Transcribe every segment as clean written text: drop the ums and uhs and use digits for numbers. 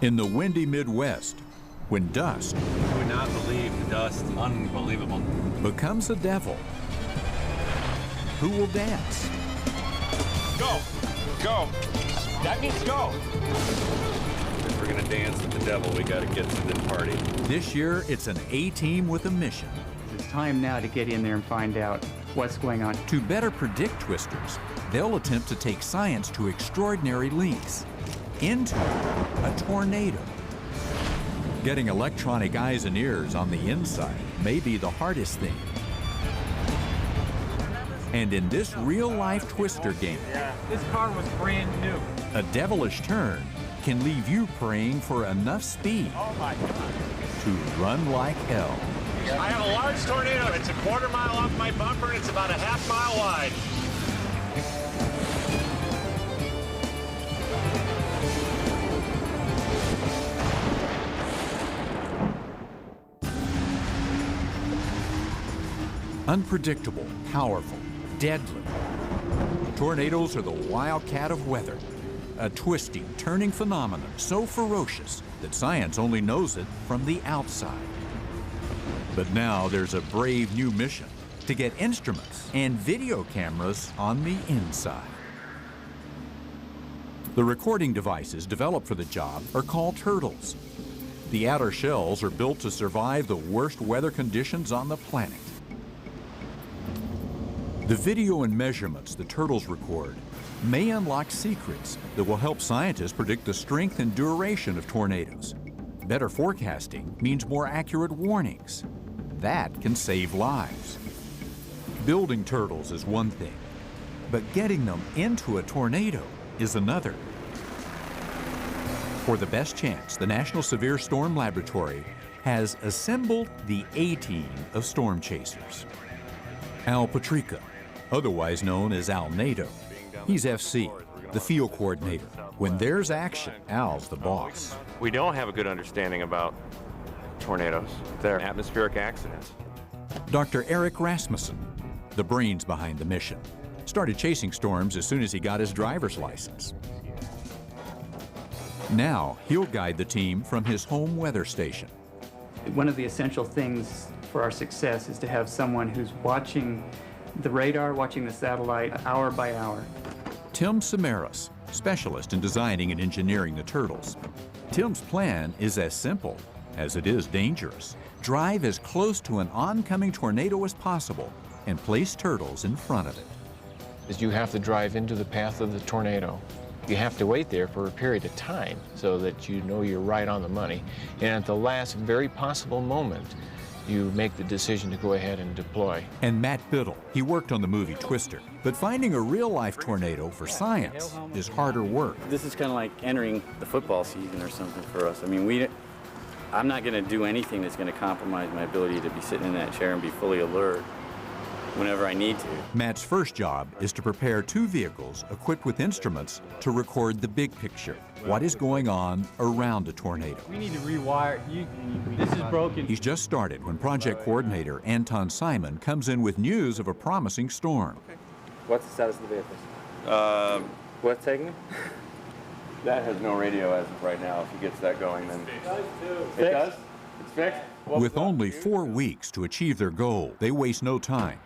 In the windy Midwest, when dust You would not believe the dust. Unbelievable. becomes a devil, who will dance? Go! Go! That means go! If we're gonna dance with the devil, we gotta get to the party. This year, it's an A-team with a mission It's time now to get in there and find out what's going on. to better predict twisters. They'll attempt to take science to extraordinary lengths, into a tornado. Getting electronic eyes and ears on the inside may be the hardest thing. And in this real-life twister game, This car was brand new. a devilish turn can leave you praying for enough speed Oh my God. to run like hell. I have a large tornado. It's a quarter mile off my bumper and it's about a half mile wide. Unpredictable, powerful, deadly. Tornadoes are the wildcat of weather, a twisting, turning phenomenon so ferocious that science only knows it from the outside. But now there's a brave new mission to get instruments and video cameras on the inside. The recording devices developed for the job are called turtles. The outer shells are built to survive the worst weather conditions on the planet. The video and measurements the turtles record may unlock secrets that will help scientists predict the strength and duration of tornadoes. Better forecasting means more accurate warnings. That can save lives. Building turtles is one thing, but getting them into a tornado is another. For the best chance, the National Severe Storm Laboratory has assembled the A-team of storm chasers. Al Patrica, otherwise known as Al NATO. He's FC, the field coordinator. When there's action, Al's the boss. We don't have a good understanding about tornadoes. They're atmospheric accidents. Dr. Eric Rasmussen, the brains behind the mission, started chasing storms as soon as he got his driver's license. Now, he'll guide the team from his home weather station. One of the essential things for our success is to have someone who's watching the radar, watching the satellite hour by hour. Tim Samaras, specialist in designing and engineering the turtles. Tim's plan is as simple as it is dangerous. Drive as close to an oncoming tornado as possible and place turtles in front of it. Is you have to drive into the path of the tornado. You have to wait there for a period of time so that you know you're right on the money. And at the last very possible moment, you make the decision to go ahead and deploy. And Matt Biddle, he worked on the movie Twister. But finding a real-life tornado for science is harder work. This is kind of like entering the football season or something for us. I mean, I'm not going to do anything that's going to compromise my ability to be sitting in that chair and be fully alert whenever I need to. Matt's first job is to prepare two vehicles equipped with instruments to record the big picture, what is going on around a tornado. We need to rewire. This is broken. He's just started when project coordinator Anton Simon comes in with news of a promising storm. What's the status of the vehicles? What's taking it? That has no radio as of right now. If he gets that going, then It does? It's fixed? With only 4 weeks to achieve their goal, they waste no time.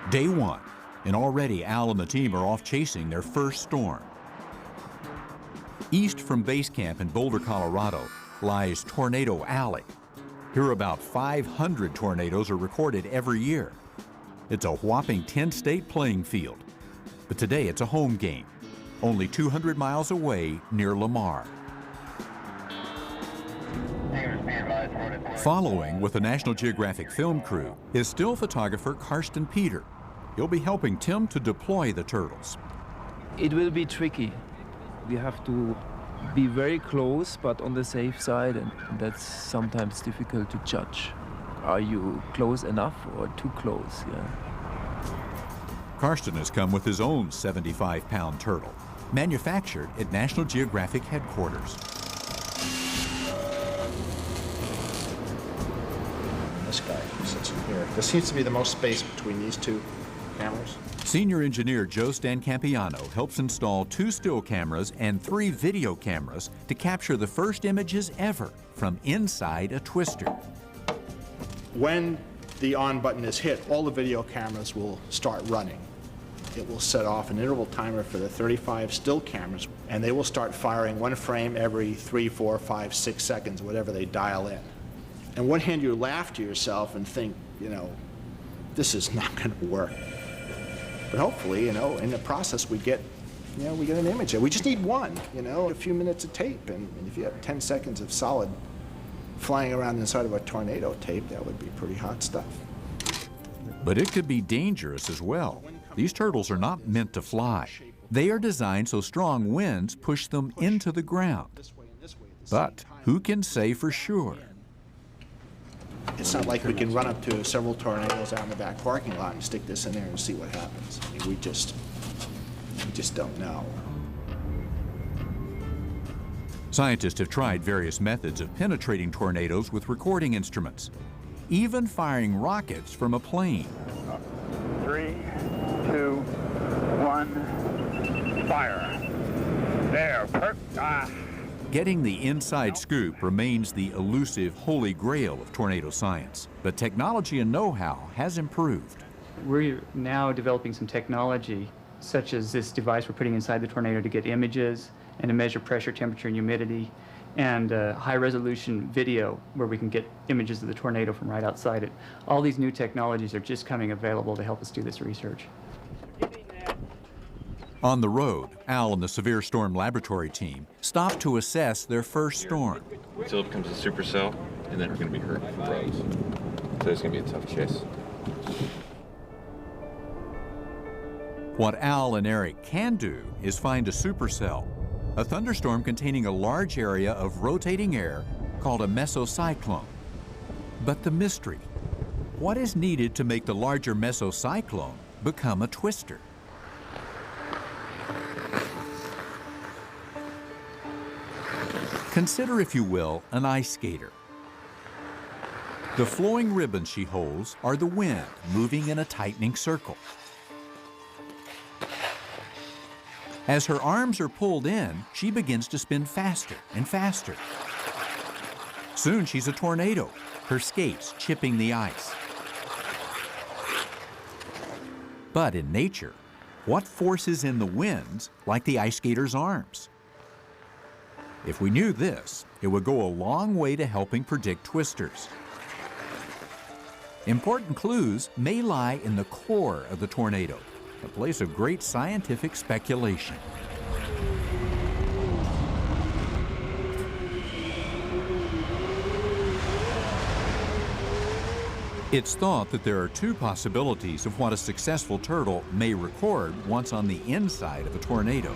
Day one, and already Al and the team are off chasing their first storm. East from base camp in Boulder, Colorado, lies Tornado Alley. Here about 500 tornadoes are recorded every year. It's a whopping 10-state playing field. But today it's a home game, only 200 miles away near Lamar. Following with the National Geographic film crew is still photographer Karsten Peter. He'll be helping Tim to deploy the turtles. It will be tricky. We have to be very close, but on the safe side, and that's sometimes difficult to judge. Are you close enough or too close? Yeah. Karsten has come with his own 75-pound turtle, manufactured at National Geographic headquarters. This guy sits in here. There seems to be the most space between these two cameras. Senior engineer Joe Stancampiano helps install 2 still cameras and 3 video cameras to capture the first images ever from inside a twister. When the on button is hit, all the video cameras will start running. It will set off an interval timer for the 35 still cameras, and they will start firing 1 frame every 3, 4, 5, 6 seconds, whatever they dial in. On one hand, you laugh to yourself and think, you know, this is not going to work. But hopefully, you know, in the process, we get an image. We just need one, you know, a few minutes of tape. And if you have 10 seconds of solid flying around inside of a tornado tape, that would be pretty hot stuff. But it could be dangerous as well. These turtles are not meant to fly. They are designed so strong winds push them into the ground. But who can say for sure? It's not like we can run up to several tornadoes out in the back parking lot and stick this in there and see what happens. I mean, we just don't know. Scientists have tried various methods of penetrating tornadoes with recording instruments, even firing rockets from a plane. 3, 2, 1, fire. There, Getting the inside scoop remains the elusive holy grail of tornado science, but technology and know-how has improved. We're now developing some technology, such as this device we're putting inside the tornado to get images and to measure pressure, temperature, and humidity, and high-resolution video where we can get images of the tornado from right outside it. All these new technologies are just coming available to help us do this research. On the road, Al and the Severe Storm Laboratory team stopped to assess their first storm. Until it becomes a supercell, and then we're going to be hurt from roads. So it's going to be a tough chase. What Al and Eric can do is find a supercell, a thunderstorm containing a large area of rotating air called a mesocyclone. But the mystery, what is needed to make the larger mesocyclone become a twister? Consider, if you will, an ice skater. The flowing ribbons she holds are the wind moving in a tightening circle. As her arms are pulled in, she begins to spin faster and faster. Soon she's a tornado, her skates chipping the ice. But in nature, what force is in the winds like the ice skater's arms? If we knew this, it would go a long way to helping predict twisters. Important clues may lie in the core of the tornado, a place of great scientific speculation. It's thought that there are 2 possibilities of what a successful turtle may record once on the inside of a tornado.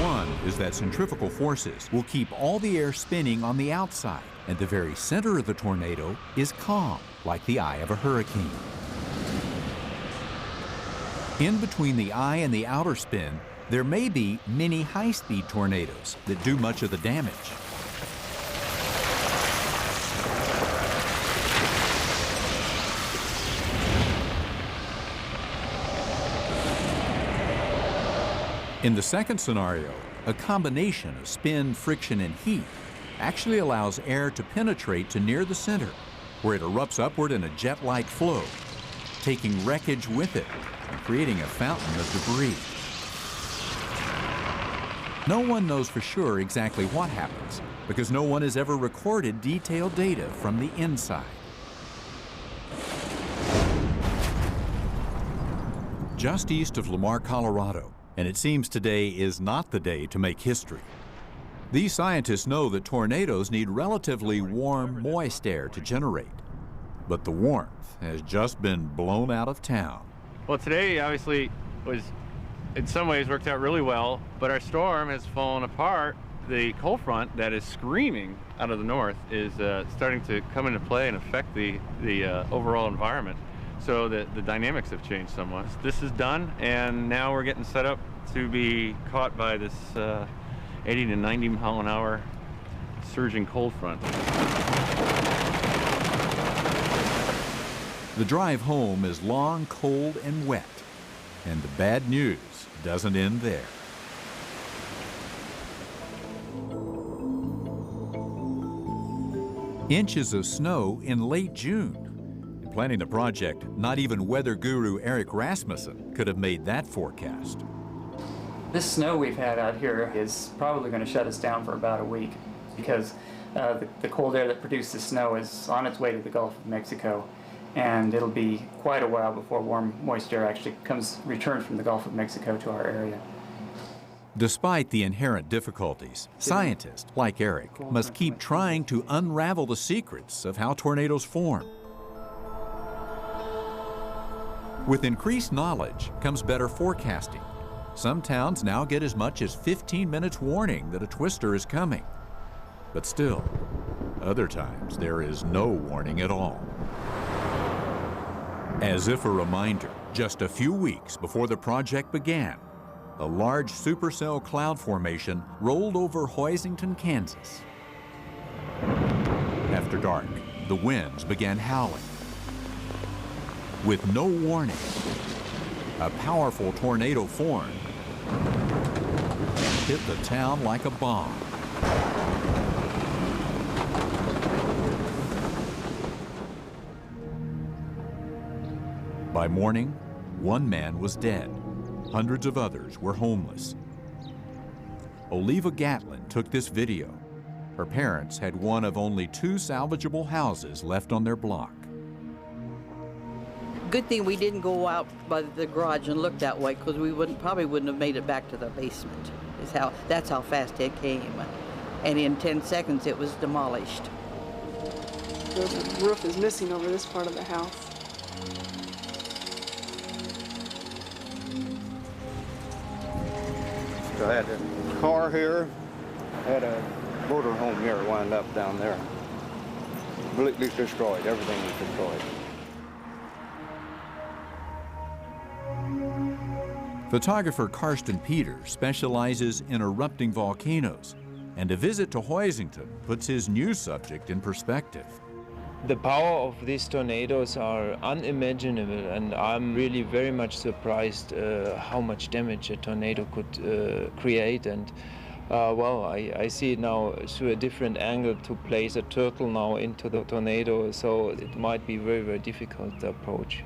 One is that centrifugal forces will keep all the air spinning on the outside, and the very center of the tornado is calm, like the eye of a hurricane. In between the eye and the outer spin, there may be mini high-speed tornadoes that do much of the damage. In the second scenario, a combination of spin, friction, and heat actually allows air to penetrate to near the center, where it erupts upward in a jet-like flow, taking wreckage with it and creating a fountain of debris. No one knows for sure exactly what happens, because no one has ever recorded detailed data from the inside. Just east of Lamar, Colorado, and it seems today is not the day to make history. These scientists know that tornadoes need relatively warm, moist air to generate. But the warmth has just been blown out of town. Well, today obviously was, in some ways, worked out really well, but our storm has fallen apart. The cold front that is screaming out of the north is starting to come into play and affect the overall environment. So the dynamics have changed somewhat. This is done, and now we're getting set up to be caught by this 80 to 90 mile an hour surging cold front. The drive home is long, cold, and wet. And the bad news doesn't end there. Inches of snow in late June. In planning the project, not even weather guru Eric Rasmussen could have made that forecast. This snow we've had out here is probably going to shut us down for about a week because the cold air that produced the snow is on its way to the Gulf of Mexico, and it'll be quite a while before warm, moist air actually returns from the Gulf of Mexico to our area. Despite the inherent difficulties, scientists like Eric must keep trying to unravel the secrets of how tornadoes form. With increased knowledge comes better forecasting. Some towns now get as much as 15 minutes warning that a twister is coming. But still, other times there is no warning at all. As if a reminder, just a few weeks before the project began, a large supercell cloud formation rolled over Hoisington, Kansas. After dark, the winds began howling. With no warning, a powerful tornado formed and hit the town like a bomb. By morning, one man was dead. Hundreds of others were homeless. Oliva Gatlin took this video. Her parents had one of only 2 salvageable houses left on their block. Good thing we didn't go out by the garage and look that way, because we probably wouldn't have made it back to the basement. That's how fast it came. And in 10 seconds it was demolished. The roof is missing over this part of the house. So I had a car here, had a motor home here wound up down there. Completely destroyed, everything was destroyed. Photographer Karsten Peters specializes in erupting volcanoes, and a visit to Hoisington puts his new subject in perspective. The power of these tornadoes are unimaginable, and I'm really very much surprised how much damage a tornado could create. And well, I see it now through a different angle to place a turtle now into the tornado, so it might be very, very difficult to approach.